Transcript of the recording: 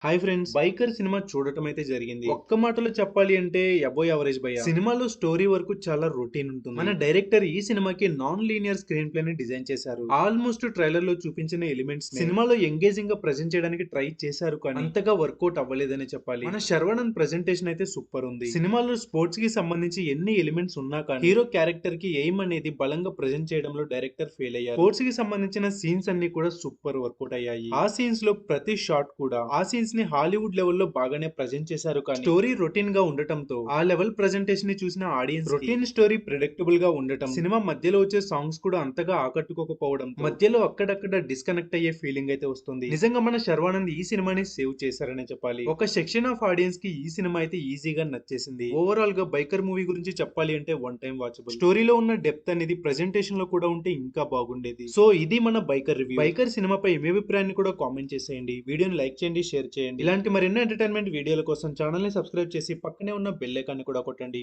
Hi friends, biker cinema చూడటం అయితే జరిగింది. ఒక్క మాటలో చెప్పాలి అంటే అబోవ్ యావరేజ్ భయ్యా. సినిమాలో స్టోరీ వరకు చాలా రొటీన్ ఉంటుంది. మన డైరెక్టర్ ఈ సినిమాకి నాన్ లీనియర్ స్క్రీన్ ప్లే ని డిజైన్ చేశారు. ఆల్మోస్ట్ ట్రైలర్ లో చూపించిన ఎలిమెంట్స్ సినిమాలో ఎంగేజింగ్ గా ప్రెజెంట్ చేయడానికి ట్రై చేశారు, కానీ అంతగా వర్కౌట్ అవ్వలేదని చెప్పాలి. మన శర్వానంద్ ప్రెజెంటేషన్ అయితే సూపర్ ఉంది. సినిమాలో స్పోర్ట్స్ కి సంబంధించి ఎన్ని ఎలిమెంట్స్ ఉన్నా కానీ హీరో క్యారెక్టర్ కి ఎయిమ్ అనేది బలంగా ప్రెజెంట్ చేయడంలో డైరెక్టర్ ఫెయిల్ అయ్యారు. స్పోర్ట్స్ కి సంబంధించిన సీన్స్ అన్ని కూడా సూపర్ వర్కౌట్ అయ్యాయి. ఆ సీన్స్ లో ప్రతి షాట్ కూడా ఆ సీన్స్ ని హాలీవుడ్ లెవెల్లో బాగానే ప్రజెంట్ చేశారు, కానీ స్టోరీ రొటీన్ గా ఉండటంతో ఆ లెవెల్ ప్రెజెంటేషన్ ని చూసిన ఆడియన్స్ రొటీన్ స్టోరీ ప్రెడిక్టబుల్ గా ఉండటం, సినిమా మధ్యలో వచ్చే సాంగ్స్ కూడా అంతగా ఆకట్టుకోకపోవడం, మధ్యలో అక్కడక్కడ డిస్కనెక్ట్ అయ్యే ఫీలింగ్ అయితే వస్తుంది. నిజంగా మన శర్వానంద్ ఈ సినిమాని సేవ్ చేశారనే చెప్పాలి. ఒక సెక్షన్ ఆఫ్ ఆడియన్స్ కి ఈ సినిమా అయితే ఈజీగా నచ్చేసింది. ఓవరాల్ గా బైకర్ మూవీ గురించి చెప్పాలి అంటే వన్ టైం వాచబుల్. స్టోరీలో ఉన్న డెప్త్ అనేది ప్రెజెంటేషన్ లో కూడా ఉంటే ఇంకా బాగుండేది. సో ఇది మన బైకర్ రివ్యూ. బైకర్ సినిమాపై మీ అభిప్రాయాన్ని కూడా కామెంట్ చేసేయండి. వీడియోని లైక్ చేయండి, షేర్ చేయండి. ఇలాంటి మరెన్నో ఎంటర్టైన్మెంట్ వీడియోల కోసం ఛానల్ ని సబ్స్క్రైబ్ చేసి పక్కనే ఉన్న బెల్ ఐకాన్ ని కూడా కొట్టండి.